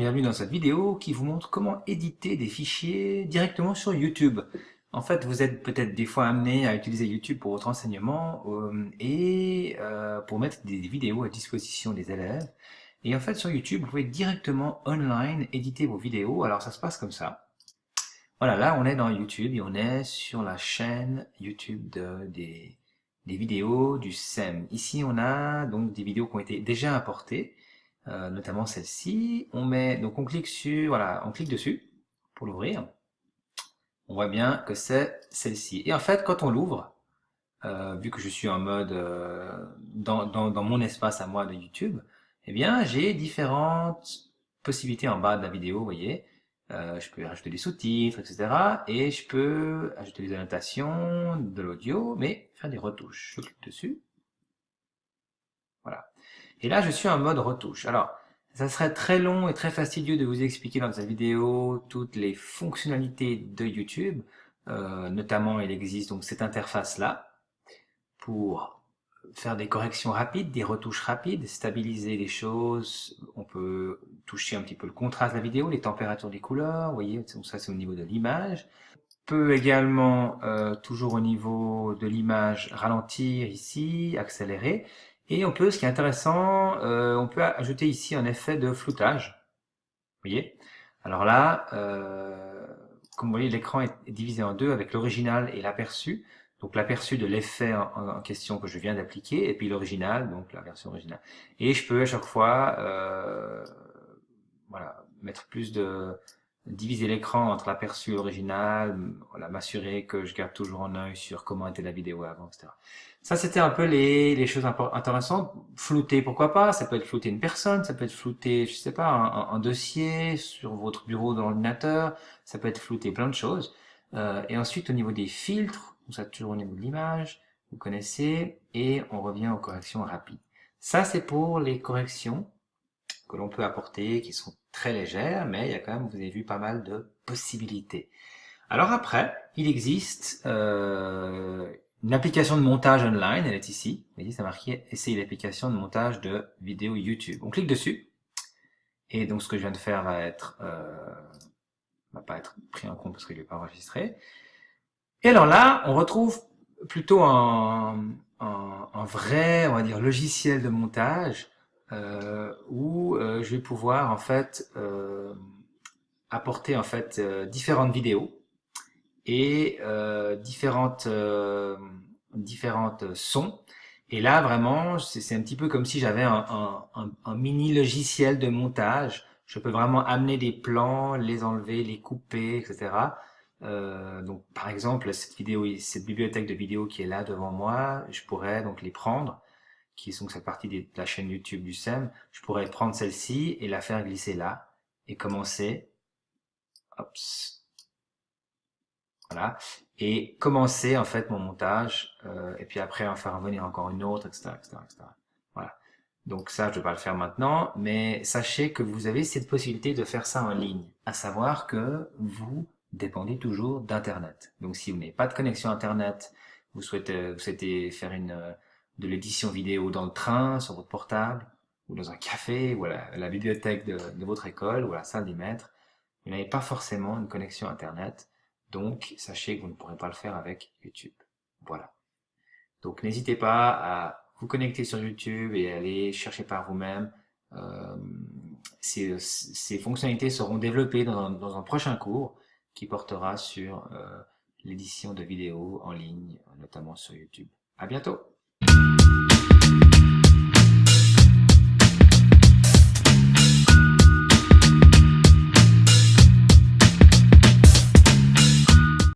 bienvenue dans cette vidéo qui vous montre comment éditer des fichiers directement sur YouTube. En fait, vous êtes peut-être des fois amené à utiliser YouTube pour votre enseignement et pour mettre des vidéos à disposition des élèves. Et en fait, sur YouTube, vous pouvez directement online éditer vos vidéos. Alors, ça se passe comme ça. Voilà, là, on est dans YouTube et on est sur la chaîne YouTube des vidéos du SEM. Ici, on a donc des vidéos qui ont été déjà importées. Notamment celle-ci. Donc on clique sur, voilà, on clique dessus pour l'ouvrir. On voit bien que c'est celle-ci. Et en fait, quand on l'ouvre, vu que je suis en mode dans mon espace à moi de YouTube, eh bien j'ai différentes possibilités en bas de la vidéo, vous voyez. Je peux rajouter des sous-titres, etc. Et je peux ajouter des annotations, de l'audio, mais faire des retouches. Je clique dessus. Voilà. Et là, je suis en mode retouche. Alors, ça serait très long et très fastidieux de vous expliquer dans cette vidéo toutes les fonctionnalités de YouTube. Notamment, il existe donc cette interface-là pour faire des corrections rapides, des retouches rapides, stabiliser les choses. On peut toucher un petit peu le contraste de la vidéo, les températures des couleurs. Vous voyez, ça c'est au niveau de l'image. On peut également, toujours au niveau de l'image, ralentir ici, accélérer. Et on peut, ce qui est intéressant, on peut ajouter ici un effet de floutage. Vous voyez? Alors là, comme vous voyez, l'écran est divisé en deux avec l'original et l'aperçu. Donc l'aperçu de l'effet en question que je viens d'appliquer, et puis l'original, donc la version originale. Et je peux à chaque fois, voilà, mettre plus de diviser l'écran entre l'aperçu et l'original, voilà, m'assurer que je garde toujours un œil sur comment était la vidéo avant, etc. Ça, c'était un peu les choses intéressantes. Flouter, pourquoi pas? Ça peut être flouter une personne, ça peut être flouter, je sais pas, un dossier sur votre bureau d'ordinateur, ça peut être flouter plein de choses. Et ensuite, au niveau des filtres, ça toujours au niveau de l'image, vous connaissez, et on revient aux corrections rapides. Ça, c'est pour les corrections que l'on peut apporter, qui sont très légères, mais il y a quand même, vous avez vu, pas mal de possibilités. Alors après, il existe une application de montage online, elle est ici. Vous voyez, ça marqué essayer l'application de montage de vidéo YouTube. On clique dessus, et donc ce que je viens de faire va pas être pris en compte parce qu'il n'est pas enregistré. Et alors là, on retrouve plutôt un vrai, on va dire, logiciel de montage où je vais pouvoir en fait apporter en fait différentes vidéos et différentes sons. Et là, vraiment, c'est un petit peu comme si j'avais un mini logiciel de montage. Je peux vraiment amener des plans, les enlever, les couper, etc. Donc, par exemple, cette bibliothèque de vidéos qui est là devant moi, je pourrais donc les prendre, qui sont cette partie de la chaîne YouTube du SEM. Je pourrais prendre celle-ci et la faire glisser là et commencer. Hop, voilà, et commencer en fait mon montage, et puis après en faire revenir encore une autre, etc., etc., etc. Voilà. Donc ça, je ne vais pas le faire maintenant, mais sachez que vous avez cette possibilité de faire ça en ligne, à savoir que vous dépendez toujours d'Internet. Donc si vous n'avez pas de connexion Internet, vous souhaitez faire de l'édition vidéo dans le train, sur votre portable, ou dans un café, ou à la bibliothèque de votre école, ou à la salle des maîtres, vous n'avez pas forcément une connexion Internet, donc sachez que vous ne pourrez pas le faire avec YouTube. Voilà. Donc n'hésitez pas à vous connecter sur YouTube et aller chercher par vous-même. Euh, ces fonctionnalités seront développées dans un prochain cours qui portera sur l'édition de vidéos en ligne, notamment sur YouTube. À bientôt!